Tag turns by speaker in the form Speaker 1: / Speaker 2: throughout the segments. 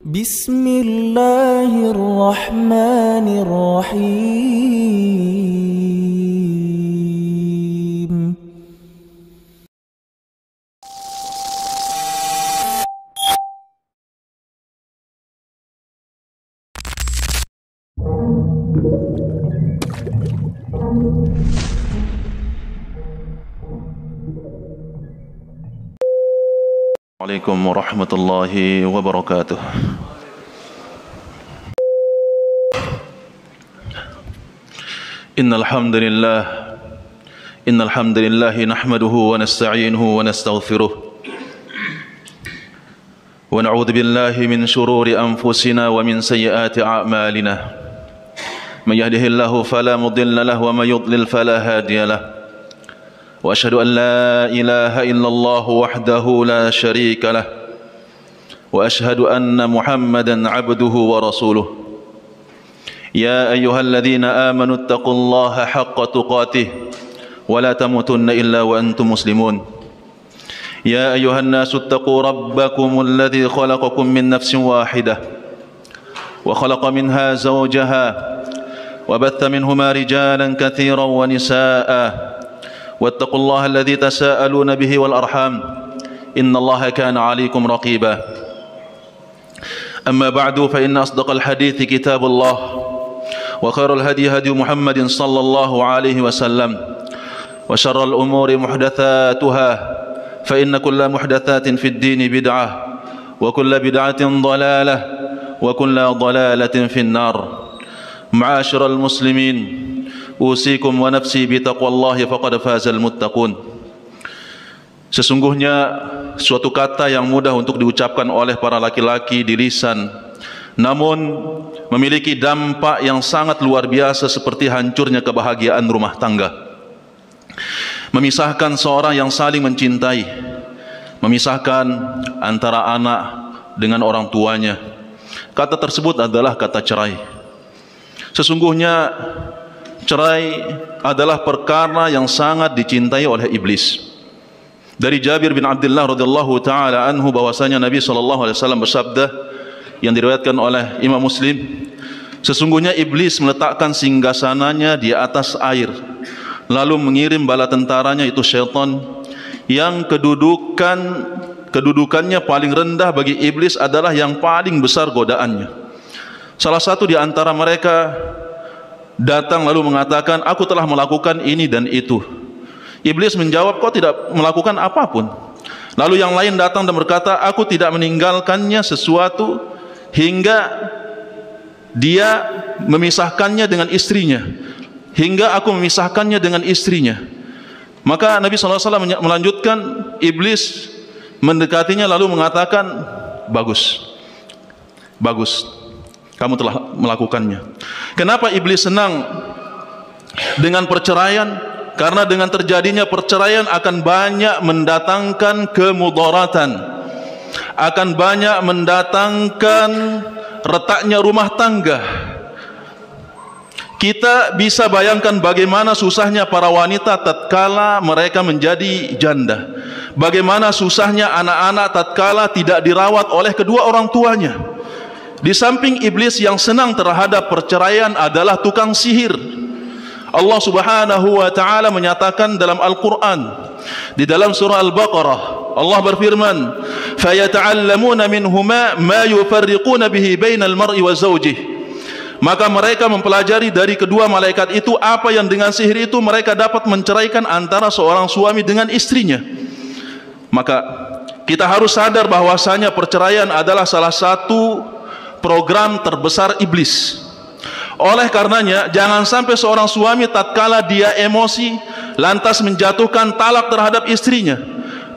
Speaker 1: Bismillahirrahmanirrahim.
Speaker 2: Assalamualaikum warahmatullahi wabarakatuh. Innal hamdalillah nahmaduhu wa nasta'inuhu wa nastaghfiruh wa na'udzu billahi min shururi anfusina wa min sayyiati a'malina. Man yahdihillahu fala mudilla lahu wa may yudlil fala hadiya lahu. وأشهد أن لا إله إلا الله وحده لا شريك له وأشهد أن محمدا عبده ورسوله يا أيها الذين آمنوا اتقوا الله حق تقاته ولا تموتن إلا وأنتم مسلمون يا أيها الناس اتقوا ربكم الذي خلقكم من نفس واحدة وخلق منها زوجها وبث منهما رجالا كثيرا ونساء واتقوا الله الذي تساءلون به والأرحام إن الله كان عليكم رقيبا أما بعد فإن أصدق الحديث كتاب الله وخير الهدي هدي محمد صلى الله عليه وسلم وشر الأمور محدثاتها فإن كل محدثات في الدين بدعة وكل بدعة ضلالة وكل ضلالة في النار معاشر المسلمين usikum wa nafsi bitaqwallahi faqad fazal muttaqun. Sesungguhnya suatu kata yang mudah untuk diucapkan oleh para laki-laki di lisan, namun memiliki dampak yang sangat luar biasa seperti hancurnya kebahagiaan rumah tangga. Memisahkan seorang yang saling mencintai, memisahkan antara anak dengan orang tuanya. Kata tersebut adalah kata cerai. Sesungguhnya cerai adalah perkara yang sangat dicintai oleh iblis. Dari Jabir bin Abdullah radhiyallahu taala anhu bahwasanya Nabi sallallahu alaihi wasallam bersabda yang diriwayatkan oleh Imam Muslim, sesungguhnya iblis meletakkan singgasananya di atas air, lalu mengirim bala tentaranya itu syaitan yang kedudukannya paling rendah bagi iblis adalah yang paling besar godaannya. Salah satu di antara mereka datang lalu mengatakan, aku telah melakukan ini dan itu. Iblis menjawab, kau tidak melakukan apapun. Lalu yang lain datang dan berkata, aku tidak meninggalkannya sesuatu hingga dia memisahkannya dengan istrinya, hingga aku memisahkannya dengan istrinya. Maka Nabi SAW melanjutkan, iblis mendekatinya lalu mengatakan, bagus, kamu telah melakukannya. Kenapa iblis senang dengan perceraian? Karena dengan terjadinya perceraian akan banyak mendatangkan kemudaratan, akan banyak mendatangkan retaknya rumah tangga. Kita bisa bayangkan bagaimana susahnya para wanita tatkala mereka menjadi janda, bagaimana susahnya anak-anak tatkala tidak dirawat oleh kedua orang tuanya. Di samping iblis yang senang terhadap perceraian adalah tukang sihir. Allah Subhanahu wa taala menyatakan dalam Al-Qur'an di dalam surah Al-Baqarah, Allah berfirman, "Fayata'allamuna minhuma ma yufarriquna bihi bainal mar'i wa zawjih." Maka mereka mempelajari dari kedua malaikat itu apa yang dengan sihir itu mereka dapat menceraikan antara seorang suami dengan istrinya. Maka kita harus sadar bahwasanya perceraian adalah salah satu program terbesar iblis. Oleh karenanya, jangan sampai seorang suami tatkala dia emosi lantas menjatuhkan talak terhadap istrinya.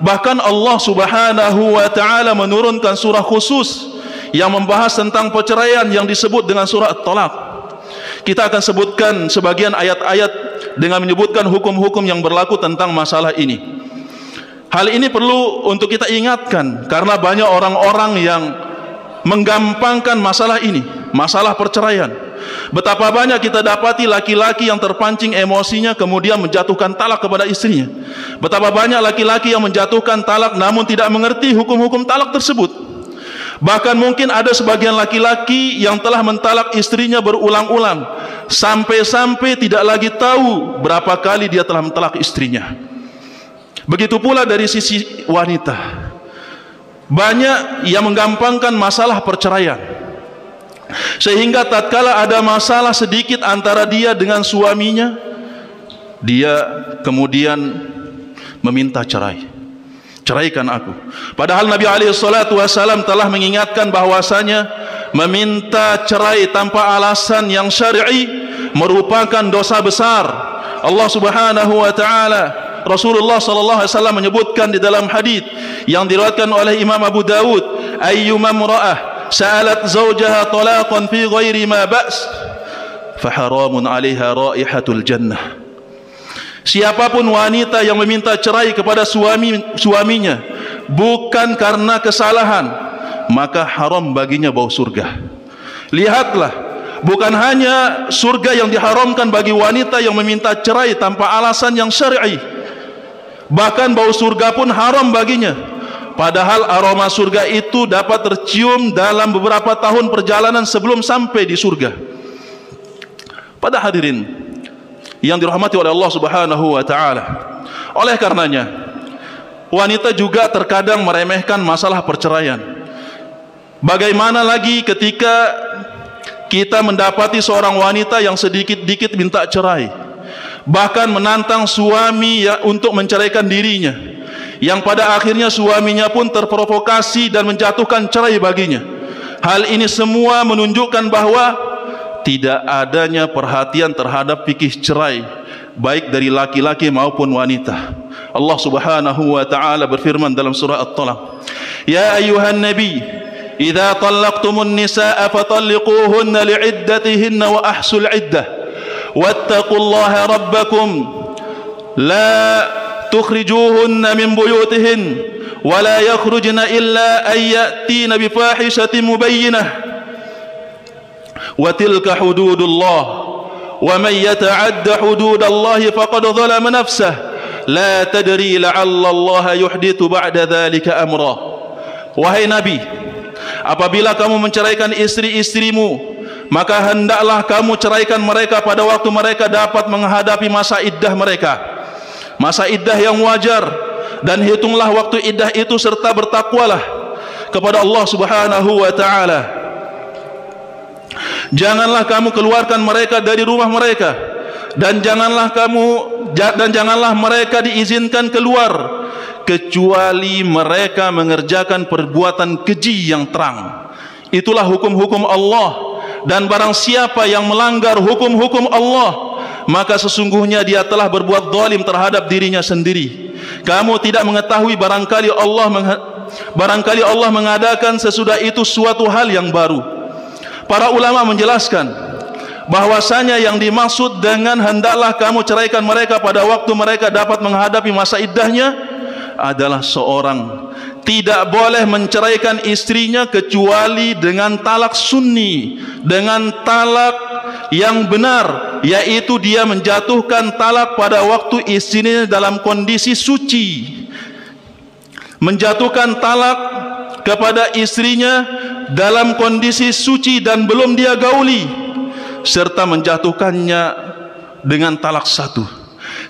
Speaker 2: Bahkan Allah Subhanahu wa taala menurunkan surah khusus yang membahas tentang perceraian yang disebut dengan surah At-Talaq. Kita akan sebutkan sebagian ayat-ayat dengan menyebutkan hukum-hukum yang berlaku tentang masalah ini. Hal ini perlu untuk kita ingatkan karena banyak orang-orang yang menggampangkan masalah ini, masalah perceraian. Betapa banyak kita dapati laki-laki yang terpancing emosinya kemudian menjatuhkan talak kepada istrinya. Betapa banyak laki-laki yang menjatuhkan talak namun tidak mengerti hukum-hukum talak tersebut. Bahkan mungkin ada sebagian laki-laki yang telah mentalak istrinya berulang-ulang, sampai-sampai tidak lagi tahu berapa kali dia telah mentalak istrinya. Begitu pula dari sisi wanita, banyak yang menggampangkan masalah perceraian, sehingga tatkala ada masalah sedikit antara dia dengan suaminya, dia kemudian meminta cerai. Ceraikan aku. Padahal Nabi SAW telah mengingatkan bahwasanya meminta cerai tanpa alasan yang syar'i merupakan dosa besar. Allah Subhanahu wa taala, Rasulullah sallallahu alaihi wasallam menyebutkan di dalam hadis yang diriwayatkan oleh Imam Abu Dawud, ayyuma imra'ah sa'alat zawjaha talaqan fi ghairi ma ba's fa haramun 'alaiha raihatul jannah. Siapapun wanita yang meminta cerai kepada suaminya bukan karena kesalahan, maka haram baginya bau surga. Lihatlah, bukan hanya surga yang diharamkan bagi wanita yang meminta cerai tanpa alasan yang syar'i, bahkan bau surga pun haram baginya. Padahal aroma surga itu dapat tercium dalam beberapa tahun perjalanan sebelum sampai di surga. Pada hadirin yang dirahmati oleh Allah Subhanahu wa taala, oleh karenanya wanita juga terkadang meremehkan masalah perceraian. Bagaimana lagi ketika kita mendapati seorang wanita yang sedikit-dikit minta cerai, bahkan menantang suami untuk menceraikan dirinya, yang pada akhirnya suaminya pun terprovokasi dan menjatuhkan cerai baginya. Hal ini semua menunjukkan bahwa tidak adanya perhatian terhadap fikih cerai, baik dari laki-laki maupun wanita. Allah Subhanahu wa taala berfirman dalam surah At-Talaq, ya ayyuhan nabi, idza talaqtumun nisaa fatalliquhunna li'iddatihinna wa ahsul iddah wattaqullaha rabbakum la tukhrijuhunna min buyutihin wa la yakhrujna illa an ya'tina bi fahishatin mubayyinah wa tilka hududullah wa man yata'adda hududallahi faqad zalama nafsah la tadri la'alla Allah yuhdithu ba'da dhalika amra. Wahai Nabi, apabila kamu menceraikan istri-istrimu, maka hendaklah kamu ceraikan mereka pada waktu mereka dapat menghadapi masa iddah mereka, masa iddah yang wajar, dan hitunglah waktu iddah itu serta bertakwalah kepada Allah Subhanahu wa taala. Janganlah kamu keluarkan mereka dari rumah mereka, dan janganlah mereka diizinkan keluar kecuali mereka mengerjakan perbuatan keji yang terang. Itulah hukum-hukum Allah, dan barang siapa yang melanggar hukum-hukum Allah, maka sesungguhnya dia telah berbuat zalim terhadap dirinya sendiri. Kamu tidak mengetahui barangkali Allah mengadakan sesudah itu suatu hal yang baru. Para ulama menjelaskan bahwasanya yang dimaksud dengan hendaklah kamu ceraikan mereka pada waktu mereka dapat menghadapi masa iddahnya adalah seorang tidak boleh menceraikan istrinya kecuali dengan talak sunni, dengan talak yang benar, yaitu dia menjatuhkan talak pada waktu istrinya dalam kondisi suci, menjatuhkan talak kepada istrinya dalam kondisi suci dan belum dia gauli, serta menjatuhkannya dengan talak satu.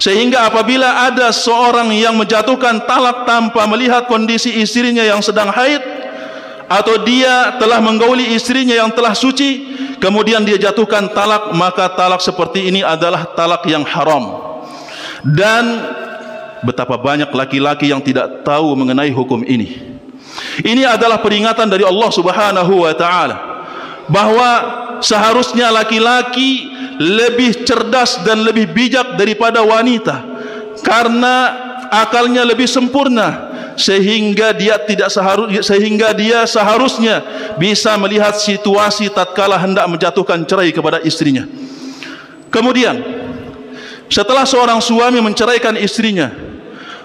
Speaker 2: Sehingga apabila ada seorang yang menjatuhkan talak tanpa melihat kondisi istrinya yang sedang haid, atau dia telah menggauli istrinya yang telah suci, kemudian dia jatuhkan talak, maka talak seperti ini adalah talak yang haram. Dan betapa banyak laki-laki yang tidak tahu mengenai hukum ini. Ini adalah peringatan dari Allah Subhanahu wa taala bahwa seharusnya laki-laki lebih cerdas dan lebih bijak daripada wanita, karena akalnya lebih sempurna, sehingga dia seharusnya bisa melihat situasi tatkala hendak menjatuhkan cerai kepada istrinya. Kemudian setelah seorang suami menceraikan istrinya,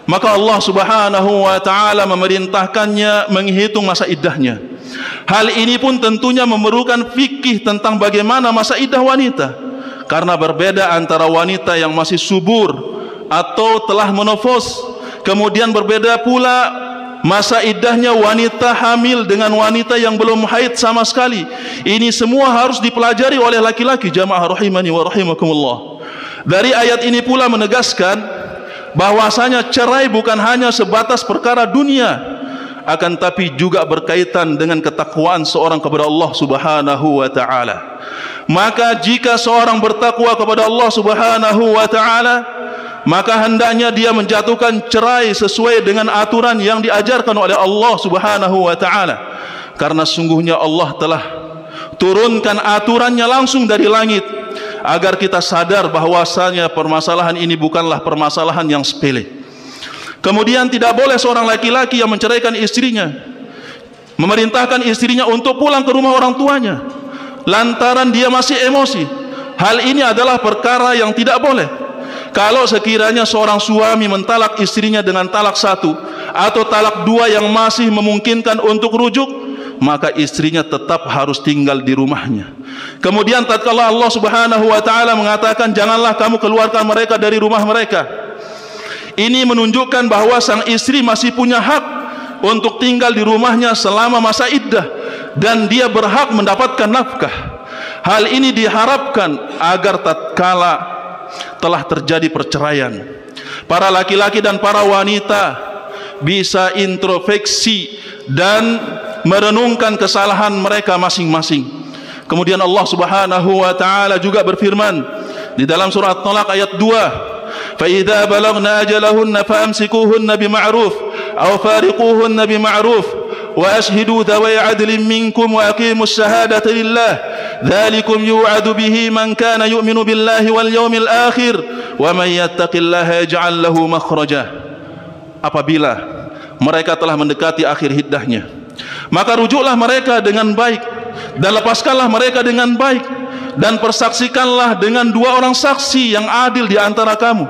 Speaker 2: maka Allah Subhanahu wa taala memerintahkannya menghitung masa iddahnya. Hal ini pun tentunya memerlukan fikih tentang bagaimana masa iddah wanita, karena berbeda antara wanita yang masih subur atau telah menopause, kemudian berbeda pula masa iddahnya wanita hamil dengan wanita yang belum haid sama sekali. Ini semua harus dipelajari oleh laki-laki, jamaah rahimani wa rahimakumullah. Dari ayat ini pula menegaskan bahwasanya cerai bukan hanya sebatas perkara dunia, akan tapi juga berkaitan dengan ketakwaan seorang kepada Allah Subhanahu wa taala. Maka jika seorang bertakwa kepada Allah Subhanahu wa taala, maka hendaknya dia menjatuhkan cerai sesuai dengan aturan yang diajarkan oleh Allah Subhanahu wa taala. Karena sungguhnya Allah telah turunkan aturannya langsung dari langit agar kita sadar bahwasanya permasalahan ini bukanlah permasalahan yang sepele. Kemudian tidak boleh seorang laki-laki yang menceraikan istrinya memerintahkan istrinya untuk pulang ke rumah orang tuanya lantaran dia masih emosi. Hal ini adalah perkara yang tidak boleh. Kalau sekiranya seorang suami mentalak istrinya dengan talak 1 atau talak 2 yang masih memungkinkan untuk rujuk, maka istrinya tetap harus tinggal di rumahnya. Kemudian tatkala Allah Subhanahu wa taala mengatakan janganlah kamu keluarkan mereka dari rumah mereka, ini menunjukkan bahwa sang istri masih punya hak untuk tinggal di rumahnya selama masa iddah dan dia berhak mendapatkan nafkah. Hal ini diharapkan agar tatkala telah terjadi perceraian, para laki-laki dan para wanita bisa introspeksi dan merenungkan kesalahan mereka masing-masing. Kemudian Allah Subhanahu wa taala juga berfirman di dalam surah At-Talaq ayat 2, "Fa idza balagna ajalahunna famsikuhunna bima'ruf aw fariquhunna bima'ruf wa ashhidu dhawai 'adlin minkum wa aqimus shahadata lillah dzalikum yu'adu bihi man kana yu'minu billahi wal yawmil akhir wa may yattaqillaha yaj'al lahu makhraja." Apabila mereka telah mendekati akhir iddahnya, maka rujuklah mereka dengan baik dan lepaskanlah mereka dengan baik dan persaksikanlah dengan 2 orang saksi yang adil di antara kamu,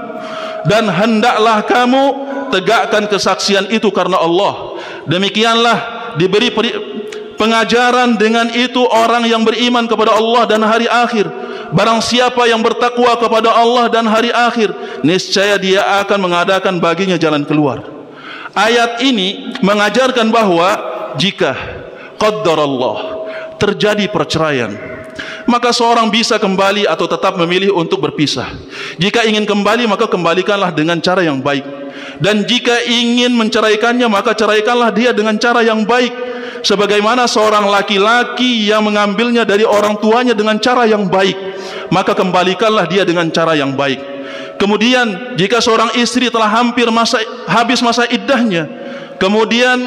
Speaker 2: dan hendaklah kamu tegakkan kesaksian itu karena Allah. Demikianlah diberi pengajaran dengan itu orang yang beriman kepada Allah dan hari akhir. Barang siapa yang bertakwa kepada Allah dan hari akhir, niscaya dia akan mengadakan baginya jalan keluar. Ayat ini mengajarkan bahwa jika qaddarallah terjadi perceraian, maka seorang bisa kembali atau tetap memilih untuk berpisah. Jika ingin kembali, maka kembalikanlah dengan cara yang baik, dan jika ingin menceraikannya, maka ceraikanlah dia dengan cara yang baik, sebagaimana seorang laki-laki yang mengambilnya dari orang tuanya dengan cara yang baik, maka kembalikanlah dia dengan cara yang baik. Kemudian jika seorang istri telah hampir habis masa iddahnya, kemudian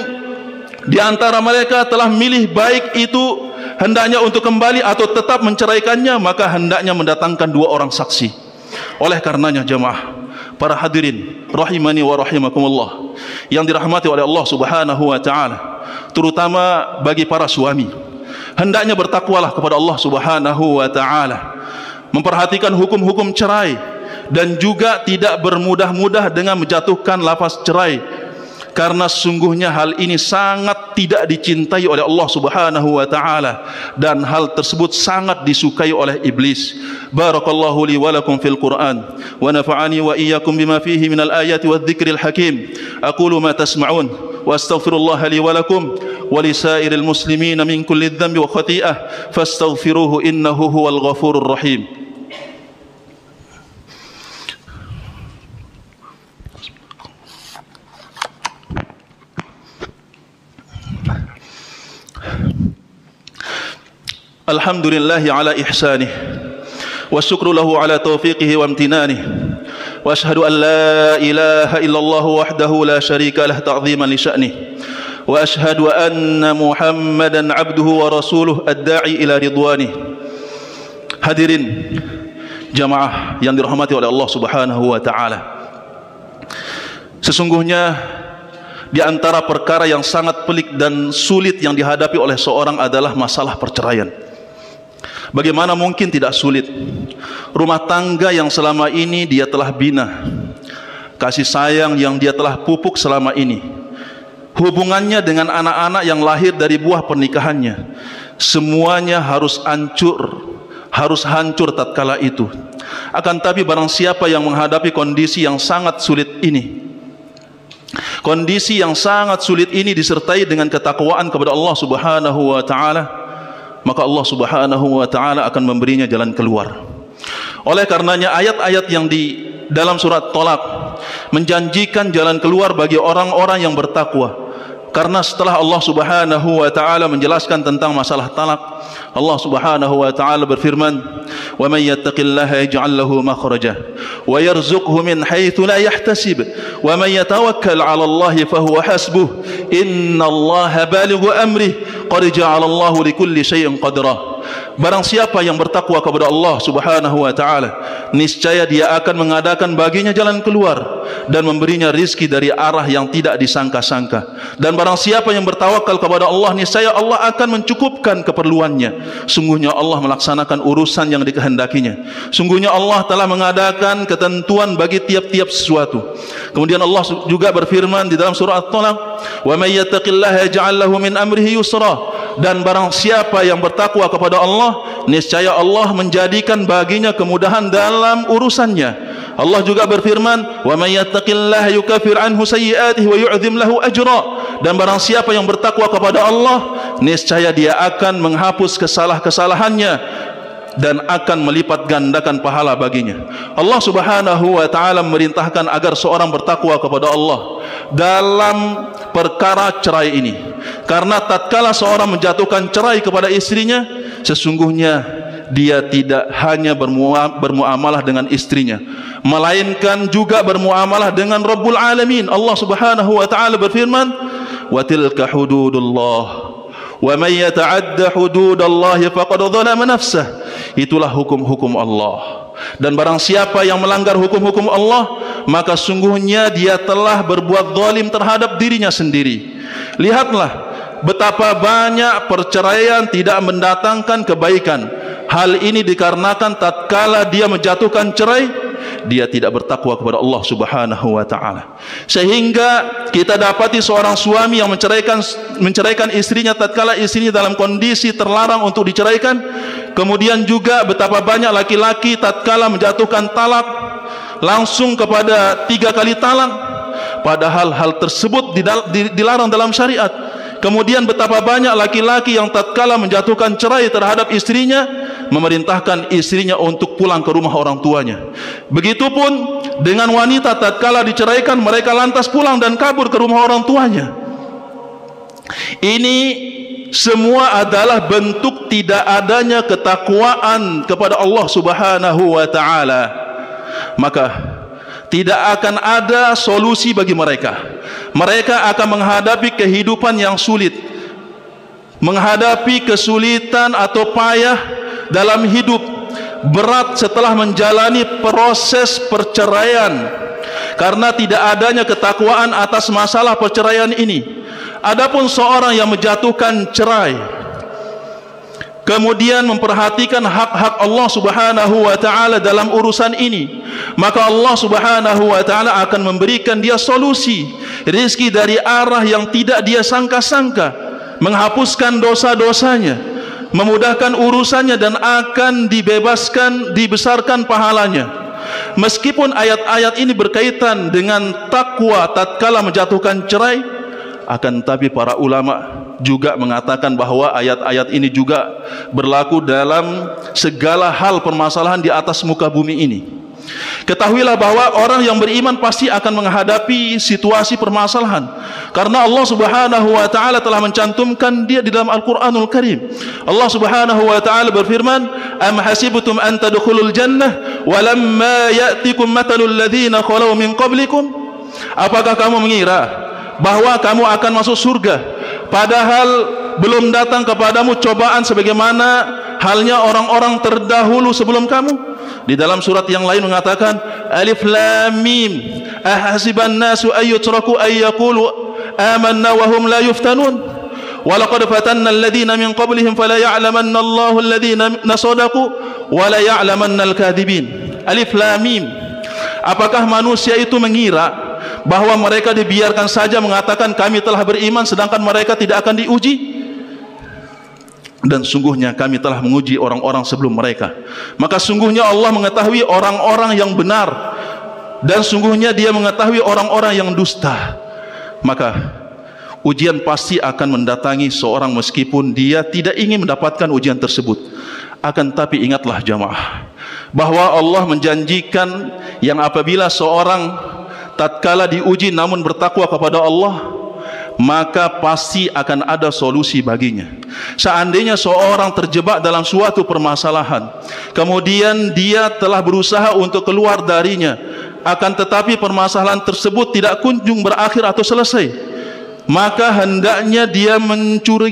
Speaker 2: di antara mereka telah milih baik itu hendaknya untuk kembali atau tetap menceraikannya, maka hendaknya mendatangkan 2 orang saksi. Oleh karenanya jemaah, para hadirin rahimani wa rahimakumullah yang dirahmati oleh Allah Subhanahu wa taala, terutama bagi para suami, hendaknya bertakwalah kepada Allah Subhanahu wa taala, memperhatikan hukum-hukum cerai, dan juga tidak bermudah-mudah dengan menjatuhkan lafaz cerai, karena sesungguhnya hal ini sangat tidak dicintai oleh Allah Subhanahu wa taala, dan hal tersebut sangat disukai oleh iblis. Barakallahu li wa lakum fil Qur'an wa nafa'ani wa iyyakum bima fihi minal ayati wadh-dhikril hakim. Aqulu ma tasma'un wa astaghfirullah li wa lakum wa li sa'iril muslimin min kulli dhanbi wa khati'ah fastaghfiruhu innahu huwal ghafurur rahim. Alhamdulillahi ala ihsanih wa syukru lahu ala taufiqihi wa amtinanih, wa ashhadu an la ilaha illallah wahdahu la syarika lah ta'ziman li sya'nih, wa ashhadu anna Muhammadan abduhu wa rasuluh ad-da'i ila ridwanih. Hadirin jamaah yang dirahmati oleh Allah Subhanahu wa taala, sesungguhnya di antara perkara yang sangat pelik dan sulit yang dihadapi oleh seorang adalah masalah perceraian. Bagaimana mungkin tidak sulit? Rumah tangga yang selama ini dia telah bina, kasih sayang yang dia telah pupuk selama ini, hubungannya dengan anak-anak yang lahir dari buah pernikahannya, semuanya harus hancur tatkala itu. Akan tapi barang siapa yang menghadapi kondisi yang sangat sulit ini, Kondisi yang sangat sulit ini disertai dengan ketakwaan kepada Allah Subhanahu wa taala, maka Allah Subhanahu wa taala akan memberinya jalan keluar. Oleh karenanya ayat-ayat yang di dalam surat Thalaq menjanjikan jalan keluar bagi orang-orang yang bertakwa. Karena setelah Allah Subhanahu wa taala menjelaskan tentang masalah talak, Allah Subhanahu wa taala berfirman, "Wa may yattaqillaha yaj'al lahu makhraja wa yarzuqhu min haitsu la yahtasib wa may yatawakkal 'ala Allahi fa huwa hasbuh innallaha balighu amrihi qad ja'ala Allahu likulli syai'in qadra." Barang siapa yang bertakwa kepada Allah Subhanahu wa taala, niscaya dia akan mengadakan baginya jalan keluar dan memberinya rizki dari arah yang tidak disangka-sangka. Dan barang siapa yang bertawakal kepada Allah, niscaya Allah akan mencukupkan keperluannya. Sungguhnya Allah melaksanakan urusan yang dikehendakinya. Sungguhnya Allah telah mengadakan ketentuan bagi tiap-tiap sesuatu. Kemudian Allah juga berfirman di dalam surah At-Thalaq, "Wa may yattaqillaha yaj'al lahu min amrihi yusra." Dan barang siapa yang bertakwa kepada Allah, niscaya Allah menjadikan baginya kemudahan dalam urusannya. Allah juga berfirman, "Wa may yattaqillaha yukaffir anhu sayyi'atihi wa yu'dhim lahu ajra." Dan barang siapa yang bertakwa kepada Allah, niscaya dia akan menghapus kesalahan-kesalahannya dan akan melipat gandakan pahala baginya. Allah Subhanahu wa taala memerintahkan agar seorang bertakwa kepada Allah dalam perkara cerai ini. Karena tatkala seorang menjatuhkan cerai kepada istrinya, sesungguhnya dia tidak hanya bermuamalah dengan istrinya, melainkan juga bermuamalah dengan Rabbul Alamin. Allah Subhanahu wa taala berfirman, "Wa tilka hududullah wa may yata'adda hududallahi faqad dzalama nafsah." Itulah hukum-hukum Allah. Dan barang siapa yang melanggar hukum-hukum Allah, maka sungguhnya dia telah berbuat zalim terhadap dirinya sendiri. Lihatlah betapa banyak perceraian tidak mendatangkan kebaikan. Hal ini dikarenakan tatkala dia menjatuhkan cerai, dia tidak bertakwa kepada Allah Subhanahu wa taala. Sehingga kita dapati seorang suami yang menceraikan istrinya tatkala istrinya dalam kondisi terlarang untuk diceraikan. Kemudian juga betapa banyak laki-laki tatkala menjatuhkan talak langsung kepada 3 kali talak, padahal hal tersebut dilarang dalam syariat. Kemudian betapa banyak laki-laki yang tatkala menjatuhkan cerai terhadap istrinya, memerintahkan istrinya untuk pulang ke rumah orang tuanya. Begitupun dengan wanita tatkala diceraikan, mereka lantas pulang dan kabur ke rumah orang tuanya. Ini semua adalah bentuk tidak adanya ketakwaan kepada Allah Subhanahu wa taala. Maka tidak akan ada solusi bagi mereka. Mereka akan menghadapi kehidupan yang sulit, menghadapi kesulitan atau payah dalam hidup, berat setelah menjalani proses perceraian, karena tidak adanya ketakwaan atas masalah perceraian ini. Adapun seorang yang menjatuhkan cerai, kemudian memperhatikan hak-hak Allah Subhanahu wa taala dalam urusan ini, maka Allah Subhanahu wa taala akan memberikan dia solusi, rezeki dari arah yang tidak dia sangka-sangka, menghapuskan dosa-dosanya, memudahkan urusannya, dan akan dibesarkan pahalanya. Meskipun ayat-ayat ini berkaitan dengan takwa tatkala menjatuhkan cerai, akan tapi para ulama juga mengatakan bahwa ayat-ayat ini juga berlaku dalam segala hal permasalahan di atas muka bumi ini. Ketahuilah bahwa orang yang beriman pasti akan menghadapi situasi permasalahan, karena Allah Subhanahu wa taala telah mencantumkan dia di dalam Al-Qur'anul Karim. Allah Subhanahu wa taala berfirman, "Am hasibtum an tadkhulul jannah wa lamma ya'tikum mathalul ladzina khalu min qablikum?" Apakah kamu mengira bahwa kamu akan masuk surga padahal belum datang kepadamu cobaan sebagaimana halnya orang-orang terdahulu sebelum kamu? Di dalam surat yang lain mengatakan, Alif Lam Mim, ahasiban nasu ayyutraku ayyaqulu amanna wa hum la yuftanun, wa laqad fatanna alladhina min qablihim fala ya'lamanna Allahu alladhina sadaqu wa la ya'lamanna al-kadhibin. Alif Lam Mim. Apakah manusia itu mengira bahwa mereka dibiarkan saja mengatakan kami telah beriman sedangkan mereka tidak akan diuji? Dan sungguhnya kami telah menguji orang-orang sebelum mereka. Maka sungguhnya Allah mengetahui orang-orang yang benar, dan sungguhnya Dia mengetahui orang-orang yang dusta. maka ujian pasti akan mendatangi seorang meskipun dia tidak ingin mendapatkan ujian tersebut. Akan tapi ingatlah jamaah, bahwa Allah menjanjikan yang apabila seorang tatkala diuji namun bertakwa kepada Allah, maka pasti akan ada solusi baginya. Seandainya seorang terjebak dalam suatu permasalahan, kemudian dia telah berusaha untuk keluar darinya, akan tetapi permasalahan tersebut tidak kunjung berakhir atau selesai, maka hendaknya dia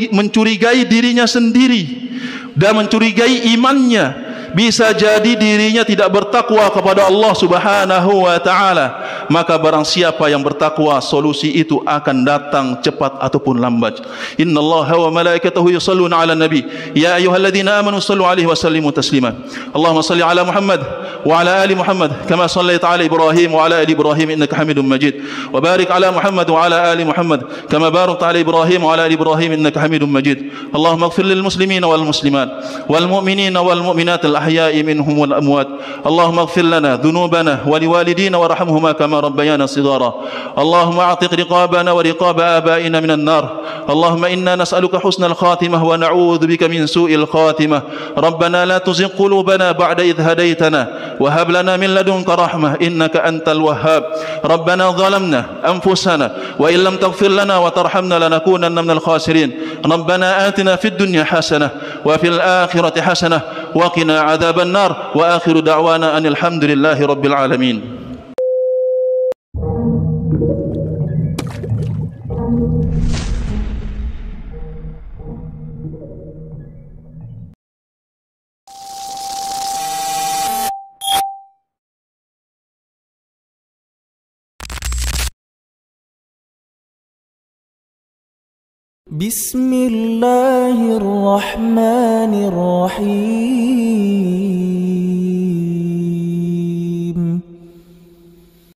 Speaker 2: mencurigai dirinya sendiri dan mencurigai imannya. Bisa jadi dirinya tidak bertakwa kepada Allah Subhanahu wa taala. Maka barang siapa yang bertakwa, solusi itu akan datang cepat ataupun lambat. Innallaha wa malaikatahu yusholluna 'alan nabi ya ayyuhalladzina amanu shallu 'alaihi wa sallimu taslima. Allahumma shalli 'ala Muhammad wa 'ala ali Muhammad kama shallaita 'ala Ibrahim wa 'ala ali Ibrahim innaka Hamidum Majid. Wa barik 'ala Muhammad wa 'ala ali Muhammad kama barakta 'ala Ibrahim wa 'ala ali Ibrahim innaka Hamidum Majid. Allahumma ighfir lil muslimina wal muslimat wal mu'minina wal mu'minat الأحياء منهم والأموات. اللهم اغفر لنا ذنوبنا ولوالدينا وارحمهما كما ربيانا صغارا. اللهم اعتق رقابنا ورقاب آبائنا من النار. اللهم إنا نسألك حسن الخاتمة ونعوذ بك من سوء الخاتمة. ربنا لا تزغ قلوبنا بعد إذ هديتنا وهب لنا من لدنك رحمة إنك أنت الوهاب. ربنا ظلمنا أنفسنا وإن لم تغفر لنا وترحمنا لنكونن من الخاسرين. ربنا آتنا في الدنيا حسنة وفي الآخرة حسنة وقنا عذاب النار. وآخر دعوانا أن الحمد لله رب العالمين.
Speaker 1: بسم الله الرحمن الرحيم